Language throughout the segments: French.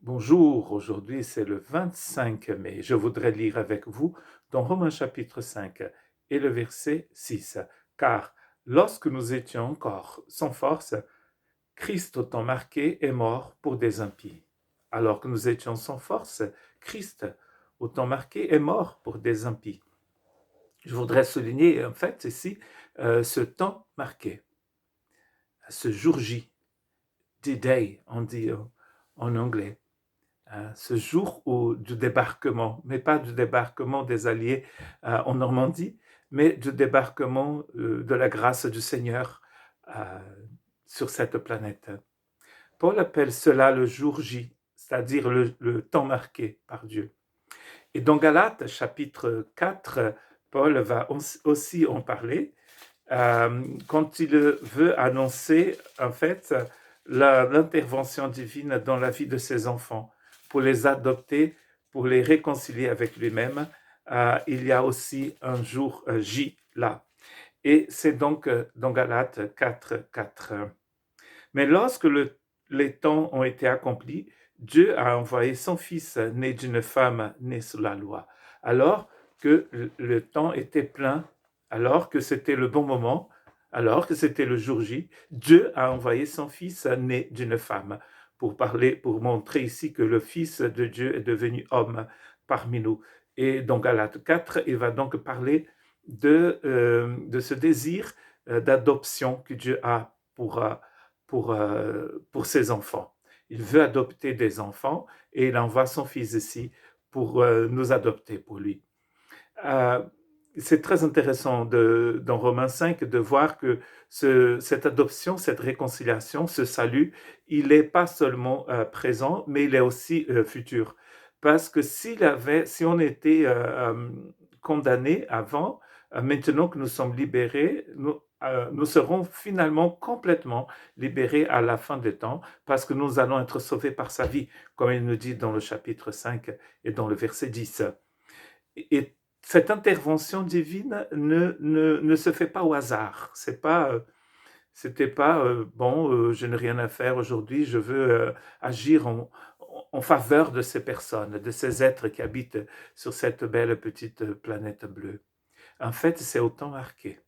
Bonjour, aujourd'hui c'est le 25 mai. Je voudrais lire avec vous dans Romains chapitre 5 et le verset 6. Car lorsque nous étions encore sans force, Christ au temps marqué est mort pour des impies. Alors que nous étions sans force, Christ au temps marqué est mort pour des impies. Je voudrais souligner en fait ici ce temps marqué, ce jour J, D-Day on dit en anglais. Ce jour du débarquement, mais pas du débarquement des Alliés en Normandie, mais du débarquement de la grâce du Seigneur euh, sur cette planète. Paul appelle cela le jour J, c'est-à-dire le temps marqué par Dieu. Et dans Galates, chapitre 4, Paul va aussi en parler quand il veut annoncer en fait l'intervention divine dans la vie de ses enfants, pour les adopter, pour les réconcilier avec lui-même. Il y a aussi un jour J là. Et c'est donc dans Galates 4. Mais lorsque les temps ont été accomplis, Dieu a envoyé son Fils, né d'une femme née sous la loi, alors que le temps était plein, alors que c'était le bon moment, alors que c'était le jour J. Dieu a envoyé son Fils, né d'une femme, pour montrer ici que le Fils de Dieu est devenu homme parmi nous. Et dans Galates 4, il va donc parler de ce désir d'adoption que Dieu a pour ses enfants. Il veut adopter des enfants et il envoie son fils ici pour nous adopter pour lui. Euh, c'est très intéressant dans Romains 5 de voir que cette adoption, cette réconciliation, ce salut, il n'est pas seulement présent, mais il est aussi futur. Parce que si on était condamné avant, maintenant que nous sommes libérés, nous serons finalement complètement libérés à la fin des temps, parce que nous allons être sauvés par sa vie, comme il nous dit dans le chapitre 5 et dans le verset 10. Et cette intervention divine ne se fait pas au hasard. C'était pas bon, je n'ai rien à faire aujourd'hui, je veux agir en faveur de ces personnes, de ces êtres qui habitent sur cette belle petite planète bleue. En fait, c'est au temps marqué.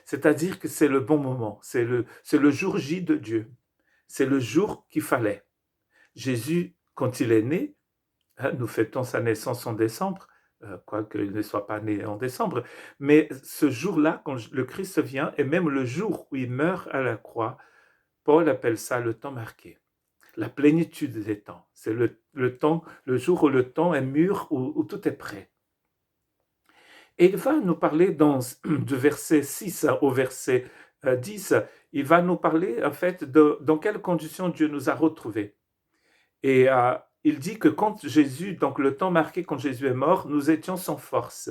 C'est-à-dire que c'est le bon moment, c'est le jour J de Dieu. C'est le jour qu'il fallait. Jésus, quand il est né, nous fêtons sa naissance en décembre, quoiqu'il ne soit pas né en décembre, mais ce jour-là, quand le Christ vient, et même le jour où il meurt à la croix, Paul appelle ça le temps marqué, la plénitude des temps. C'est le temps, le jour où le temps est mûr, où tout est prêt. Et il va nous parler du verset 6 au verset 10, il va nous parler en fait dans quelles conditions Dieu nous a retrouvés. Et il dit que quand Jésus, donc le temps marqué quand Jésus est mort, nous étions sans force.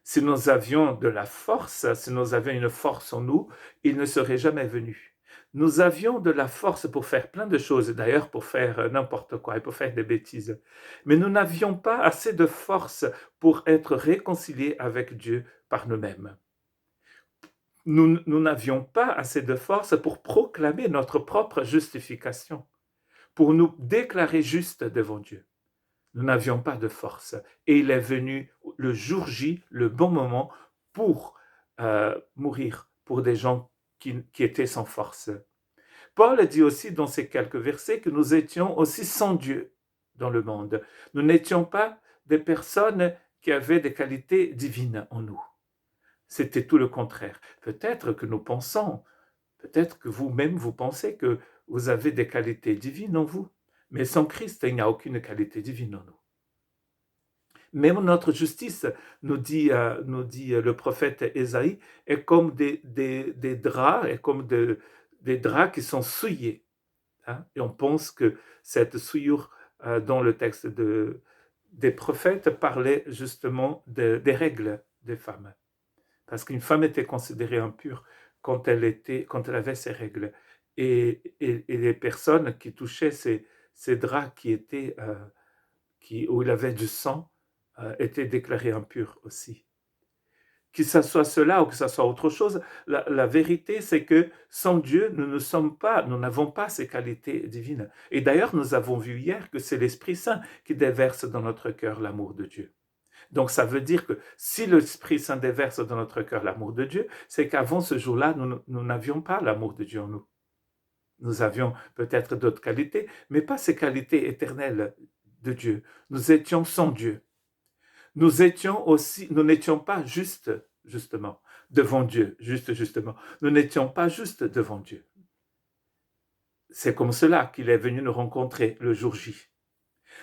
Si nous avions de la force, si nous avions une force en nous, il ne serait jamais venu. Nous avions de la force pour faire plein de choses, d'ailleurs pour faire n'importe quoi et pour faire des bêtises. Mais nous n'avions pas assez de force pour être réconciliés avec Dieu par nous-mêmes. Nous n'avions pas assez de force pour proclamer notre propre justification, pour nous déclarer justes devant Dieu. Nous n'avions pas de force. Et il est venu le jour J, le bon moment, pour mourir pour des gens qui étaient sans force. Paul dit aussi dans ces quelques versets que nous étions aussi sans Dieu dans le monde. Nous n'étions pas des personnes qui avaient des qualités divines en nous. C'était tout le contraire. Peut-être que nous pensons, peut-être que vous-même vous pensez que vous avez des qualités divines en vous, mais sans Christ, il n'y a aucune qualité divine en nous. Même notre justice, nous dit le prophète Ésaïe, est comme des draps, est comme des draps qui sont souillés. Hein. Et on pense que cette souillure dans le texte des prophètes parlait justement des règles des femmes. Parce qu'une femme était considérée impure quand elle avait ses règles. Et les personnes qui touchaient ces draps où il avait du sang, étaient déclarées impures aussi. que ce soit cela ou que ce soit autre chose, la vérité, c'est que sans Dieu, nous n'avons pas ces qualités divines. Et d'ailleurs, nous avons vu hier que c'est l'Esprit Saint qui déverse dans notre cœur l'amour de Dieu. Donc ça veut dire que si l'Esprit Saint déverse dans notre cœur l'amour de Dieu, c'est qu'avant ce jour-là, nous n'avions pas l'amour de Dieu en nous. Nous avions peut-être d'autres qualités, mais pas ces qualités éternelles de Dieu. Nous étions sans Dieu. Nous n'étions pas justement, devant Dieu, justement. Nous n'étions pas justes devant Dieu. C'est comme cela qu'il est venu nous rencontrer le jour J.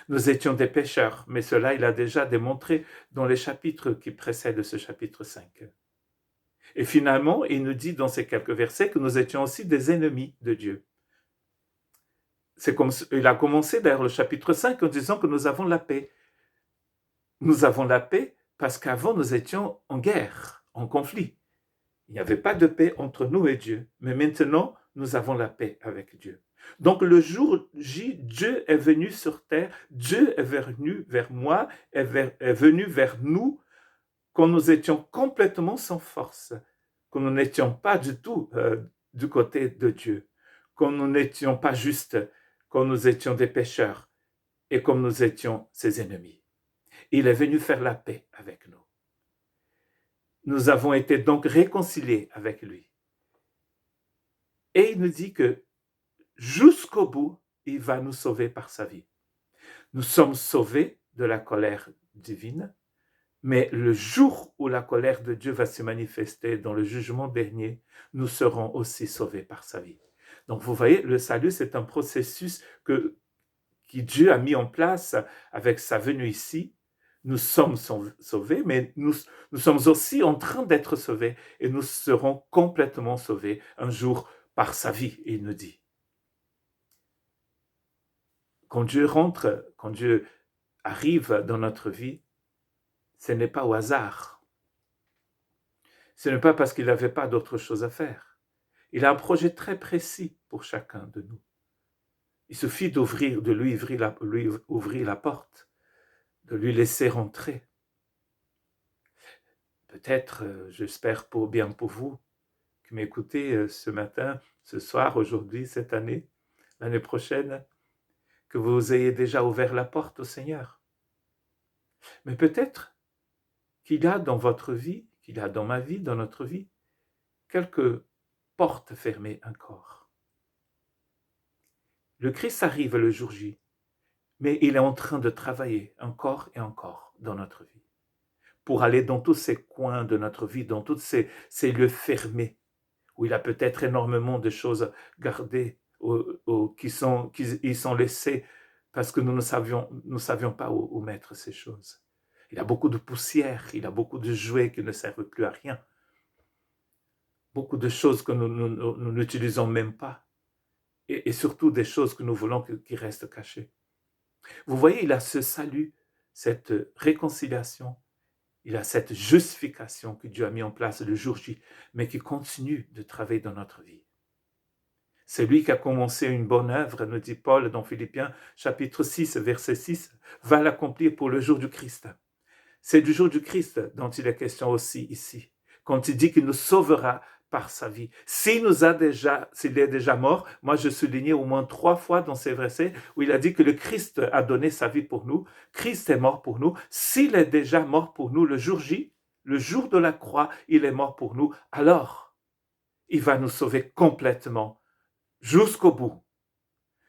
Nous étions des pécheurs, mais cela il a déjà démontré dans les chapitres qui précèdent ce chapitre 5. Et finalement, il nous dit dans ces quelques versets que nous étions aussi des ennemis de Dieu. Il a commencé d'ailleurs le chapitre 5 en disant que nous avons la paix. Nous avons la paix parce qu'avant nous étions en guerre, en conflit. Il n'y avait pas de paix entre nous et Dieu. Mais maintenant, nous avons la paix avec Dieu. Donc le jour J, Dieu est venu sur terre, Dieu est venu vers moi, est venu vers nous quand nous étions complètement sans force, quand nous n'étions pas du tout du côté de Dieu, quand nous n'étions pas justes, quand nous étions des pécheurs et comme nous étions ses ennemis. Il est venu faire la paix avec nous. Nous avons été donc réconciliés avec lui. Et il nous dit que jusqu'au bout, il va nous sauver par sa vie. Nous sommes sauvés de la colère divine, mais le jour où la colère de Dieu va se manifester dans le jugement dernier, nous serons aussi sauvés par sa vie. Donc vous voyez, le salut, c'est un processus que Dieu a mis en place avec sa venue ici. Nous sommes sauvés, mais nous sommes aussi en train d'être sauvés et nous serons complètement sauvés un jour par sa vie, il nous dit. Quand Dieu rentre, quand Dieu arrive dans notre vie, ce n'est pas au hasard. Ce n'est pas parce qu'il n'avait pas d'autre chose à faire. Il a un projet très précis pour chacun de nous. Il suffit de lui ouvrir la porte, de lui laisser rentrer. Peut-être, j'espère bien pour vous, qui m'écoutez ce matin, ce soir, aujourd'hui, cette année, l'année prochaine, que vous ayez déjà ouvert la porte au Seigneur. Mais peut-être qu'il y a dans votre vie, qu'il y a dans ma vie, dans notre vie, quelques portes fermées encore. Le Christ arrive le jour J, mais il est en train de travailler encore et encore dans notre vie, pour aller dans tous ces coins de notre vie, dans tous ces lieux fermés, où il a peut-être énormément de choses gardées, qui sont laissées parce que nous ne savions pas où mettre ces choses. Il a beaucoup de poussière, il a beaucoup de jouets qui ne servent plus à rien. Beaucoup de choses que nous n'utilisons même pas. Et surtout des choses que nous voulons qui restent cachées. Vous voyez, il a ce salut, cette réconciliation, il a cette justification que Dieu a mis en place le jour J, mais qui continue de travailler dans notre vie. C'est lui qui a commencé une bonne œuvre, nous dit Paul dans Philippiens chapitre 6, verset 6, va l'accomplir pour le jour du Christ. C'est du jour du Christ dont il est question aussi ici, quand il dit qu'il nous sauvera par sa vie. S'il est déjà mort, moi je soulignais au moins 3 fois dans ces versets où il a dit que le Christ a donné sa vie pour nous, Christ est mort pour nous. S'il est déjà mort pour nous le jour J, le jour de la croix, il est mort pour nous, alors il va nous sauver complètement, jusqu'au bout.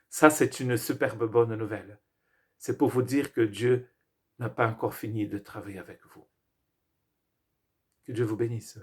Ça, c'est une superbe bonne nouvelle. C'est pour vous dire que Dieu n'a pas encore fini de travailler avec vous. Que Dieu vous bénisse.